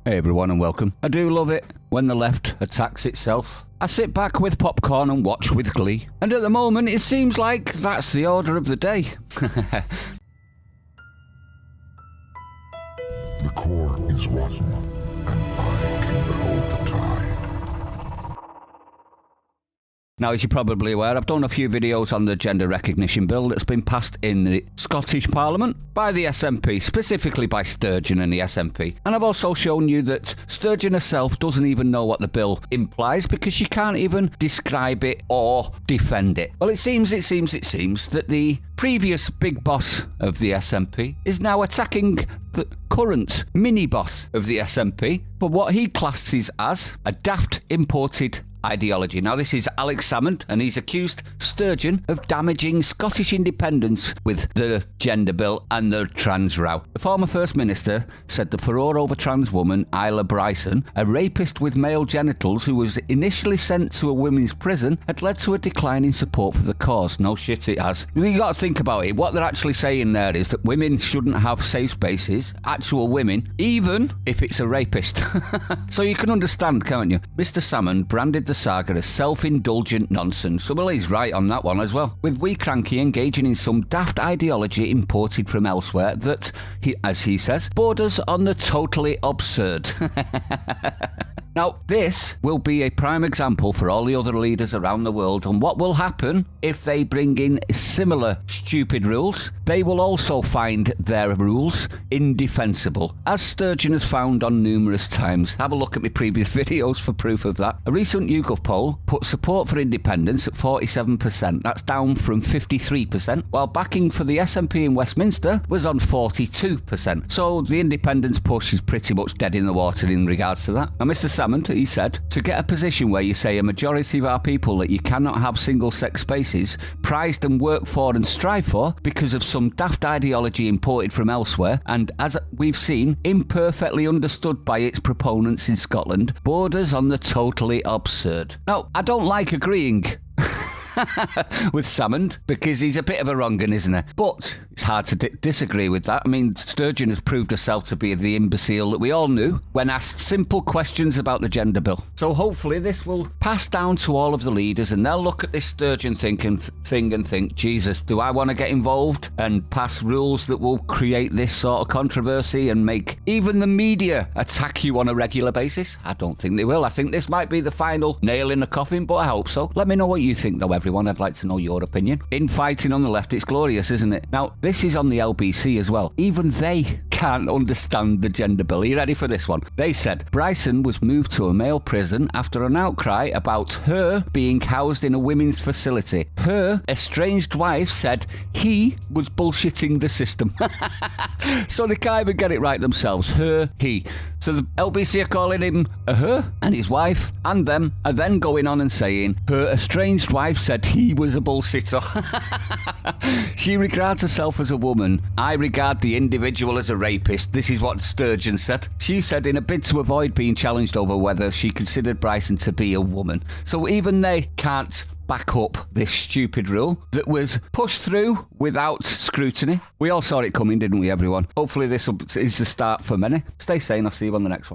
Hey everyone and welcome. I do love it when the left attacks itself. I sit back with popcorn and watch with glee. And at the moment it seems like that's the order of the day. The core is rotten, and I can behold the tide. Now, as you're probably aware, I've done a few videos on the gender recognition bill that's been passed in the Scottish Parliament by the SNP, specifically by Sturgeon and the SNP. And I've also shown you that Sturgeon herself doesn't even know what the bill implies because she can't even describe it or defend it. Well, it seems that the previous big boss of the SNP is now attacking the current mini-boss of the SNP for what he classes as a daft imported ideology. Now, this is Alex Salmond, and he's accused Sturgeon of damaging Scottish independence with the gender bill and the trans row. The former First Minister said the furore over trans woman Isla Bryson, a rapist with male genitals who was initially sent to a women's prison, had led to a decline in support for the cause. No shit, it has. You got to think about it. What they're actually saying there is that women shouldn't have safe spaces, actual women, even if it's a rapist. So you can understand, can't you? Mr. Salmond branded the saga as self-indulgent nonsense. Well, he's right on that one as well. With We Cranky engaging in some daft ideology imported from elsewhere that, as he says, borders on the totally absurd. Now, this will be a prime example for all the other leaders around the world on what will happen if they bring in similar stupid rules. They will also find their rules indefensible, as Sturgeon has found on numerous times. Have a look at my previous videos for proof of that. A recent YouGov poll put support for independence at 47%. That's down from 53%, while backing for the SNP in Westminster was on 42%. So the independence push is pretty much dead in the water in regards to that. Now, Mr. Salmond, he said, to get a position where you say a majority of our people that you cannot have single-sex spaces prized and work for and strive for because of some daft ideology imported from elsewhere, and as we've seen, imperfectly understood by its proponents in Scotland, borders on the totally absurd. Now, I don't like agreeing with Salmond because he's a bit of a wrong-un, isn't he? But it's hard to disagree with that. I mean, Sturgeon has proved herself to be the imbecile that we all knew when asked simple questions about the gender bill. So hopefully this will pass down to all of the leaders and they'll look at this Sturgeon thing and think, Jesus, do I want to get involved and pass rules that will create this sort of controversy and make even the media attack you on a regular basis? I don't think they will. I think this might be the final nail in the coffin, but I hope so. Let me know what you think, though, everyone. I'd like to know your opinion. Infighting on the left, it's glorious, isn't it? Now, this is on the LBC as well. Even they can't understand the gender bill. Are you ready for this one? They said Bryson was moved to a male prison after an outcry about her being housed in a women's facility. Her estranged wife said he was bullshitting the system. So they can't even get it right themselves. Her, he. So the LBC are calling him a her, and his wife and them are then going on and saying her estranged wife said he was a bullshitter. She regards herself as a woman. I regard the individual as a rapist. This is what Sturgeon said. She said in a bid to avoid being challenged over whether she considered Bryson to be a woman. So even they can't back up this stupid rule that was pushed through without scrutiny. We all saw it coming, didn't we, everyone? Hopefully this is the start for many. Stay sane. I'll see you on the next one.